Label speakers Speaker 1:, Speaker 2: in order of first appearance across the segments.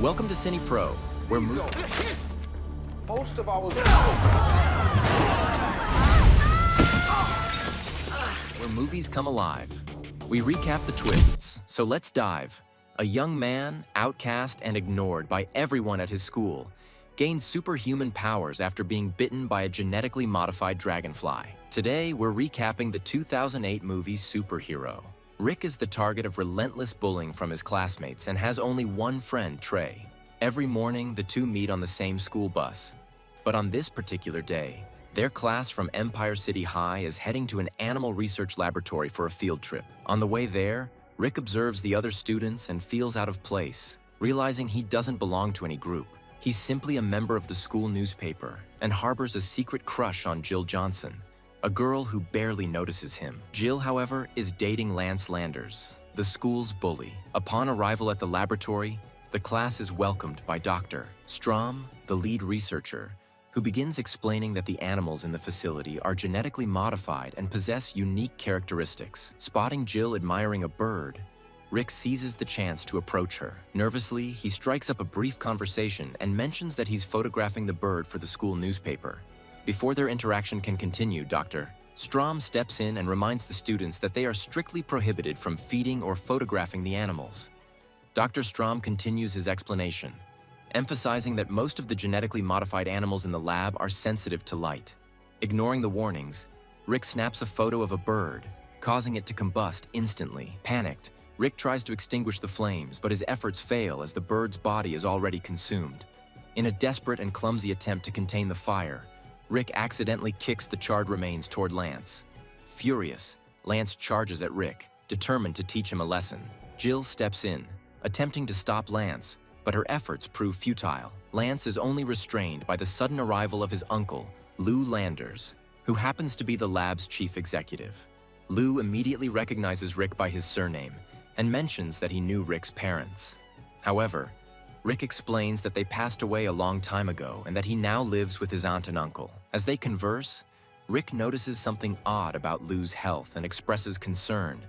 Speaker 1: Welcome to Cine Pro, where
Speaker 2: Most of our
Speaker 1: movies come alive. We recap the twists, so let's dive. A young man, outcast and ignored by everyone at his school, gains superhuman powers after being bitten by a genetically modified dragonfly. Today, we're recapping the 2008 movie Superhero. Rick is the target of relentless bullying from his classmates and has only one friend, Trey. Every morning, the two meet on the same school bus. But on this particular day, their class from Empire City High is heading to an animal research laboratory for a field trip. On the way there, Rick observes the other students and feels out of place, realizing he doesn't belong to any group. He's simply a member of the school newspaper and harbors a secret crush on Jill Johnson, a girl who barely notices him. Jill, however, is dating Lance Landers, the school's bully. Upon arrival at the laboratory, the class is welcomed by Dr. Strom, the lead researcher, who begins explaining that the animals in the facility are genetically modified and possess unique characteristics. Spotting Jill admiring a bird, Rick seizes the chance to approach her. Nervously, he strikes up a brief conversation and mentions that he's photographing the bird for the school newspaper. Before their interaction can continue, Dr. Strom steps in and reminds the students that they are strictly prohibited from feeding or photographing the animals. Dr. Strom continues his explanation, emphasizing that most of the genetically modified animals in the lab are sensitive to light. Ignoring the warnings, Rick snaps a photo of a bird, causing it to combust instantly. Panicked, Rick tries to extinguish the flames, but his efforts fail as the bird's body is already consumed. In a desperate and clumsy attempt to contain the fire, Rick accidentally kicks the charred remains toward Lance. Furious, Lance charges at Rick, determined to teach him a lesson. Jill steps in, attempting to stop Lance, but her efforts prove futile. Lance is only restrained by the sudden arrival of his uncle, Lou Landers, who happens to be the lab's chief executive. Lou immediately recognizes Rick by his surname and mentions that he knew Rick's parents. However, Rick explains that they passed away a long time ago and that he now lives with his aunt and uncle. As they converse, Rick notices something odd about Lou's health and expresses concern,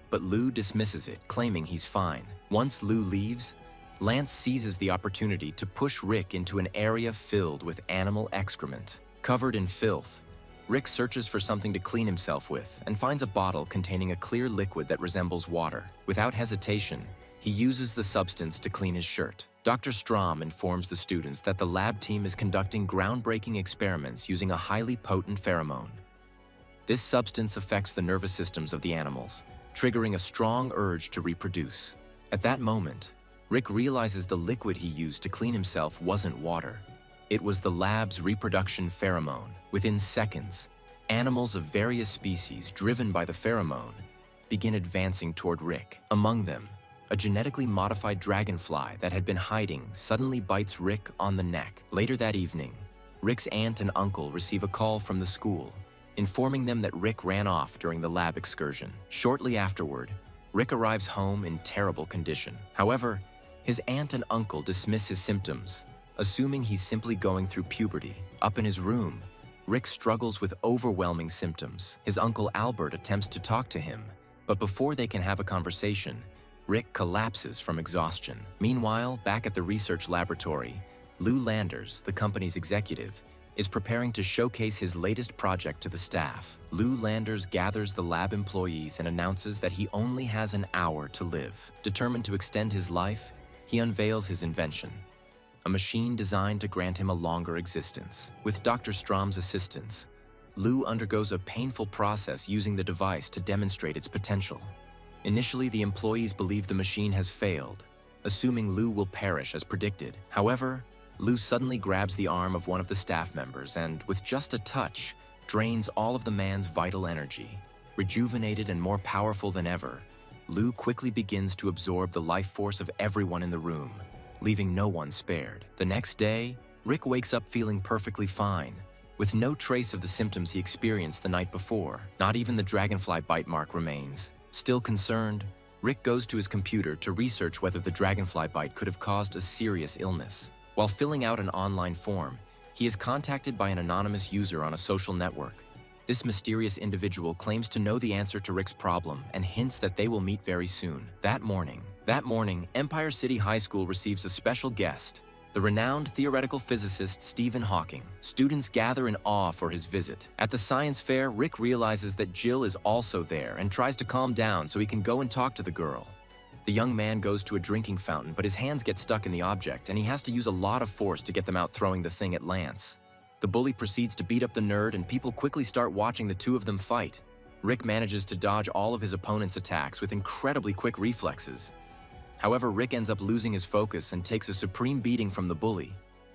Speaker 1: but Lou dismisses it, claiming he's fine. Once Lou leaves, Lance seizes the opportunity to push Rick into an area filled with animal excrement. Covered in filth, Rick searches for something to clean himself with and finds a bottle containing a clear liquid that resembles water. Without hesitation, he uses the substance to clean his shirt. Dr. Strom informs the students that the lab team is conducting groundbreaking experiments using a highly potent pheromone. This substance affects the nervous systems of the animals, triggering a strong urge to reproduce. At that moment, Rick realizes the liquid he used to clean himself wasn't water. It was the lab's reproduction pheromone. Within seconds, animals of various species driven by the pheromone begin advancing toward Rick. Among them, a genetically modified dragonfly that had been hiding suddenly bites Rick on the neck. Later that evening, Rick's aunt and uncle receive a call from the school, informing them that Rick ran off during the lab excursion. Shortly afterward, Rick arrives home in terrible condition. However, his aunt and uncle dismiss his symptoms, assuming he's simply going through puberty. Up in his room, Rick struggles with overwhelming symptoms. His uncle Albert attempts to talk to him, but before they can have a conversation, Rick collapses from exhaustion. Meanwhile, back at the research laboratory, Lou Landers, the company's executive, is preparing to showcase his latest project to the staff. Lou Landers gathers the lab employees and announces that he only has an hour to live. Determined to extend his life, he unveils his invention, a machine designed to grant him a longer existence. With Dr. Strom's assistance, Lou undergoes a painful process using the device to demonstrate its potential. Initially, the employees believe the machine has failed, assuming Lou will perish as predicted. However, Lou suddenly grabs the arm of one of the staff members and, with just a touch, drains all of the man's vital energy. Rejuvenated and more powerful than ever, Lou quickly begins to absorb the life force of everyone in the room, leaving no one spared. The next day, Rick wakes up feeling perfectly fine, with no trace of the symptoms he experienced the night before. Not even the dragonfly bite mark remains. Still concerned, Rick goes to his computer to research whether the dragonfly bite could have caused a serious illness. While filling out an online form, he is contacted by an anonymous user on a social network. This mysterious individual claims to know the answer to Rick's problem and hints that they will meet very soon. That morning, That morning, Empire City High School receives a special guest, the renowned theoretical physicist Stephen Hawking. Students gather in awe for his visit. At the science fair, Rick realizes that Jill is also there and tries to calm down so he can go and talk to the girl. The young man goes to a drinking fountain, but his hands get stuck in the object, and he has to use a lot of force to get them out, throwing the thing at Lance. The bully proceeds to beat up the nerd, and people quickly start watching the two of them fight. Rick manages to dodge all of his opponent's attacks with incredibly quick reflexes. However, Rick ends up losing his focus and takes a supreme beating from the bully.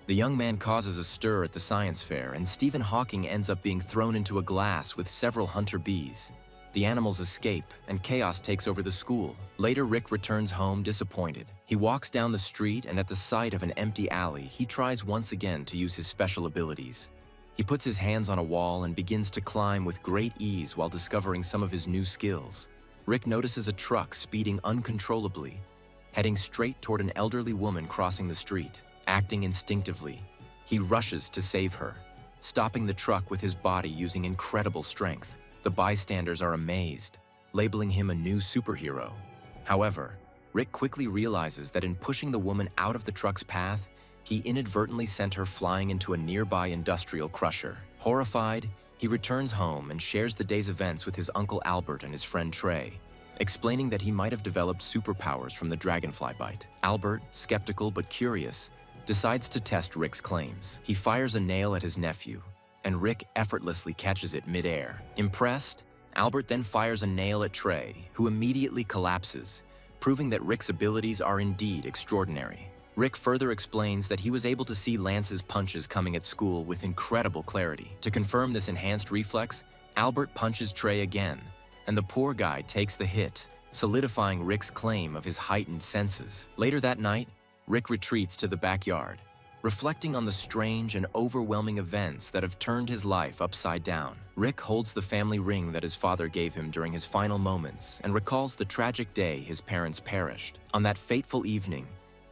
Speaker 1: The young man causes a stir at the science fair, and Stephen Hawking ends up being thrown into a glass with several hunter bees. The animals escape, and chaos takes over the school. Later, Rick returns home disappointed. He walks down the street, and at the sight of an empty alley, he tries once again to use his special abilities. He puts his hands on a wall and begins to climb with great ease while discovering some of his new skills. Rick notices a truck speeding uncontrollably, heading straight toward an elderly woman crossing the street. Acting instinctively, he rushes to save her, stopping the truck with his body using incredible strength. The bystanders are amazed, labeling him a new superhero. However, Rick quickly realizes that in pushing the woman out of the truck's path, he inadvertently sent her flying into a nearby industrial crusher. Horrified, he returns home and shares the day's events with his uncle Albert and his friend Trey, explaining that he might have developed superpowers from the dragonfly bite. Albert, skeptical but curious, decides to test Rick's claims. He fires a nail at his nephew, and Rick effortlessly catches it mid-air. Impressed, Albert then fires a nail at Trey, who immediately collapses, proving that Rick's abilities are indeed extraordinary. Rick further explains that he was able to see Lance's punches coming at school with incredible clarity. To confirm this enhanced reflex, Albert punches Trey again, and the poor guy takes the hit, solidifying Rick's claim of his heightened senses. Later that night, Rick retreats to the backyard, reflecting on the strange and overwhelming events that have turned his life upside down. Rick holds the family ring that his father gave him during his final moments and recalls the tragic day his parents perished. On that fateful evening,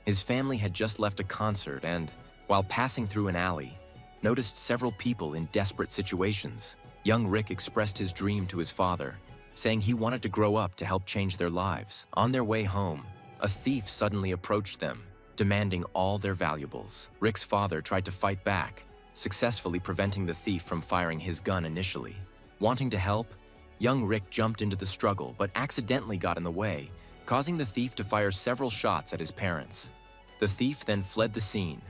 Speaker 1: his family had just left a concert and, while passing through an alley, noticed several people in desperate situations. Young Rick expressed his dream to his father, saying he wanted to grow up to help change their lives. On their way home, a thief suddenly approached them, demanding all their valuables. Rick's father tried to fight back, successfully preventing the thief from firing his gun initially. Wanting to help, young Rick jumped into the struggle but accidentally got in the way, causing the thief to fire several shots at his parents. The thief then fled the scene,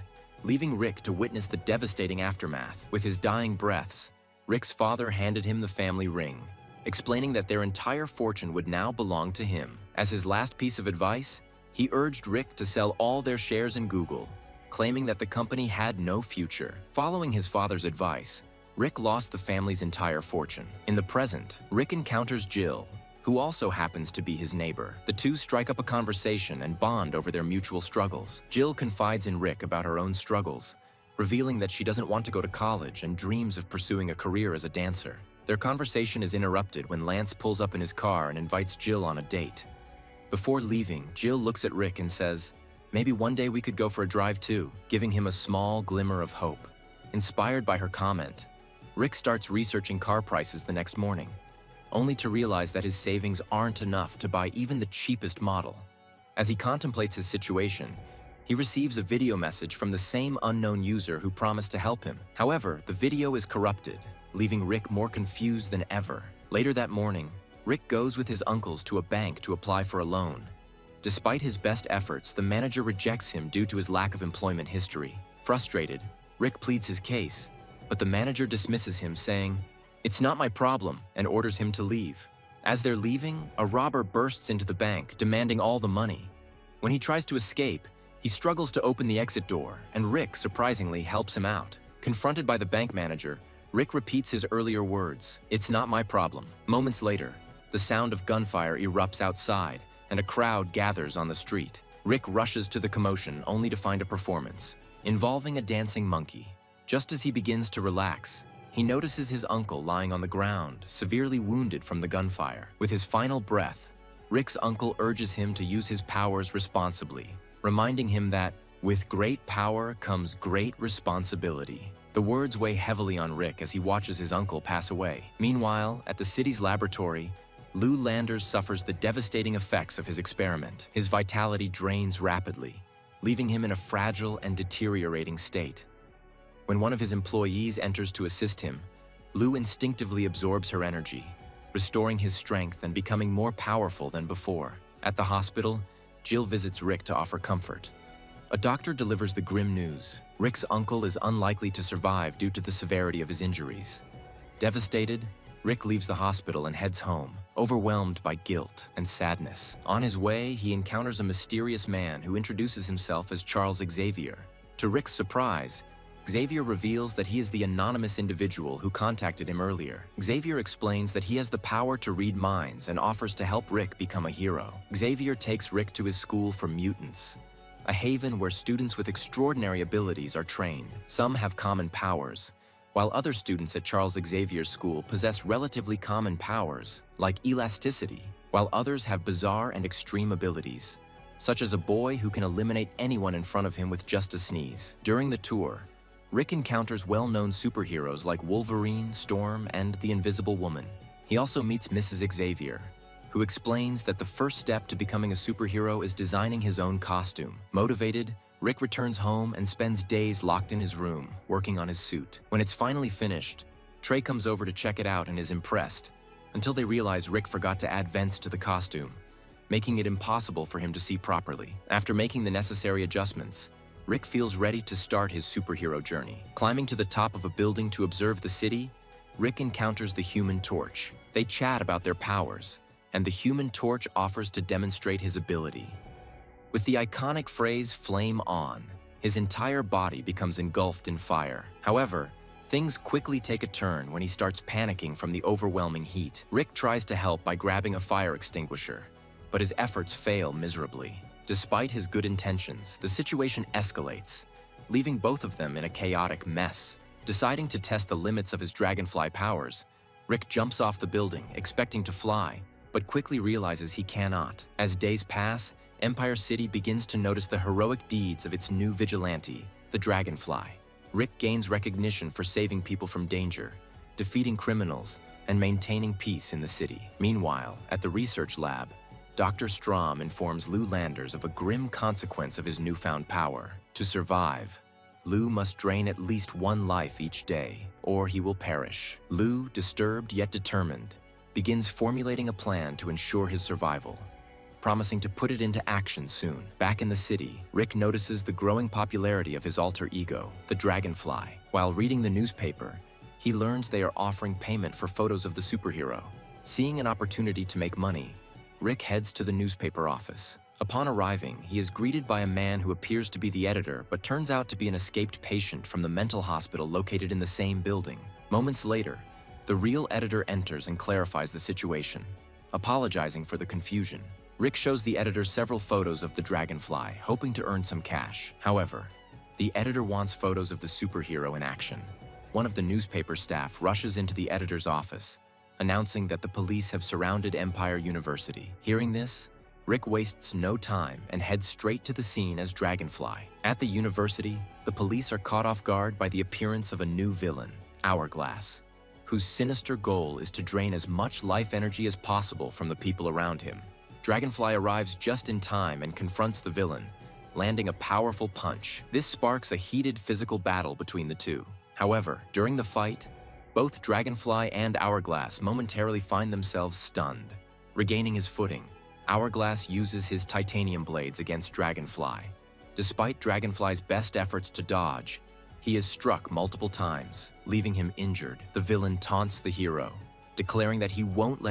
Speaker 1: leaving Rick to witness the devastating aftermath. With his dying breaths, Rick's father handed him the family ring, explaining that their entire fortune would now belong to him. As his last piece of advice, he urged Rick to sell all their shares in Google, claiming that the company had no future. Following his father's advice, Rick lost the family's entire fortune. In the present, Rick encounters Jill, who also happens to be his neighbor. The two strike up a conversation and bond over their mutual struggles. Jill confides in Rick about her own struggles, revealing that she doesn't want to go to college and dreams of pursuing a career as a dancer. Their conversation is interrupted when Lance pulls up in his car and invites Jill on a date. Before leaving, Jill looks at Rick and says, "Maybe one day we could go for a drive too," giving him a small glimmer of hope. Inspired by her comment, Rick starts researching car prices the next morning, only to realize that his savings aren't enough to buy even the cheapest model. As he contemplates his situation, he receives a video message from the same unknown user who promised to help him. However, the video is corrupted, leaving Rick more confused than ever. Later that morning, Rick goes with his uncles to a bank to apply for a loan. Despite his best efforts, the manager rejects him due to his lack of employment history. Frustrated, Rick pleads his case, but the manager dismisses him, saying, "It's not my problem," and orders him to leave. As they're leaving, a robber bursts into the bank, demanding all the money. When he tries to escape, he struggles to open the exit door, and Rick surprisingly helps him out. Confronted by the bank manager, Rick repeats his earlier words, "It's not my problem." Moments later, the sound of gunfire erupts outside, and a crowd gathers on the street. Rick rushes to the commotion only to find a performance involving a dancing monkey. Just as he begins to relax, he notices his uncle lying on the ground, severely wounded from the gunfire. With his final breath, Rick's uncle urges him to use his powers responsibly, reminding him that, "With great power comes great responsibility." The words weigh heavily on Rick as he watches his uncle pass away. Meanwhile, at the city's laboratory, Lou Landers suffers the devastating effects of his experiment. His vitality drains rapidly, leaving him in a fragile and deteriorating state. When one of his employees enters to assist him, Lou instinctively absorbs her energy, restoring his strength and becoming more powerful than before. At the hospital, Jill visits Rick to offer comfort. A doctor delivers the grim news. Rick's uncle is unlikely to survive due to the severity of his injuries. Devastated, Rick leaves the hospital and heads home, overwhelmed by guilt and sadness. On his way, he encounters a mysterious man who introduces himself as Charles Xavier. To Rick's surprise, Xavier reveals that he is the anonymous individual who contacted him earlier. Xavier explains that he has the power to read minds and offers to help Rick become a hero. Xavier takes Rick to his school for mutants, a haven where students with extraordinary abilities are trained. Some have common powers, while other students at Charles Xavier's school possess relatively common powers, like elasticity, while others have bizarre and extreme abilities, such as a boy who can eliminate anyone in front of him with just a sneeze. During the tour, Rick encounters well-known superheroes like Wolverine, Storm, and the Invisible Woman. He also meets Mrs. Xavier, who explains that the first step to becoming a superhero is designing his own costume. Motivated, Rick returns home and spends days locked in his room, working on his suit. When it's finally finished, Trey comes over to check it out and is impressed, until they realize Rick forgot to add vents to the costume, making it impossible for him to see properly. After making the necessary adjustments, Rick feels ready to start his superhero journey. Climbing to the top of a building to observe the city, Rick encounters the Human Torch. They chat about their powers, and the Human Torch offers to demonstrate his ability. With the iconic phrase, "Flame on," his entire body becomes engulfed in fire. However, things quickly take a turn when he starts panicking from the overwhelming heat. Rick tries to help by grabbing a fire extinguisher, but his efforts fail miserably. Despite his good intentions, the situation escalates, leaving both of them in a chaotic mess. Deciding to test the limits of his dragonfly powers, Rick jumps off the building, expecting to fly, but quickly realizes he cannot. As days pass, Empire City begins to notice the heroic deeds of its new vigilante, the Dragonfly. Rick gains recognition for saving people from danger, defeating criminals, and maintaining peace in the city. Meanwhile, at the research lab, Dr. Strom informs Lou Landers of a grim consequence of his newfound power. To survive, Lou must drain at least one life each day, or he will perish. Lou, disturbed yet determined, begins formulating a plan to ensure his survival, promising to put it into action soon. Back in the city, Rick notices the growing popularity of his alter ego, the Dragonfly. While reading the newspaper, he learns they are offering payment for photos of the superhero. Seeing an opportunity to make money, Rick heads to the newspaper office. Upon arriving, he is greeted by a man who appears to be the editor but turns out to be an escaped patient from the mental hospital located in the same building. Moments later, the real editor enters and clarifies the situation, apologizing for the confusion. Rick shows the editor several photos of the Dragonfly, hoping to earn some cash. However, the editor wants photos of the superhero in action. One of the newspaper staff rushes into the editor's office, announcing that the police have surrounded Empire University. Hearing this, Rick wastes no time and heads straight to the scene as Dragonfly. At the university, the police are caught off guard by the appearance of a new villain, Hourglass, whose sinister goal is to drain as much life energy as possible from the people around him. Dragonfly arrives just in time and confronts the villain, landing a powerful punch. This sparks a heated physical battle between the two. However, during the fight, both Dragonfly and Hourglass momentarily find themselves stunned. Regaining his footing, Hourglass uses his titanium blades against Dragonfly. Despite Dragonfly's best efforts to dodge, he is struck multiple times, leaving him injured. The villain taunts the hero, declaring that he won't let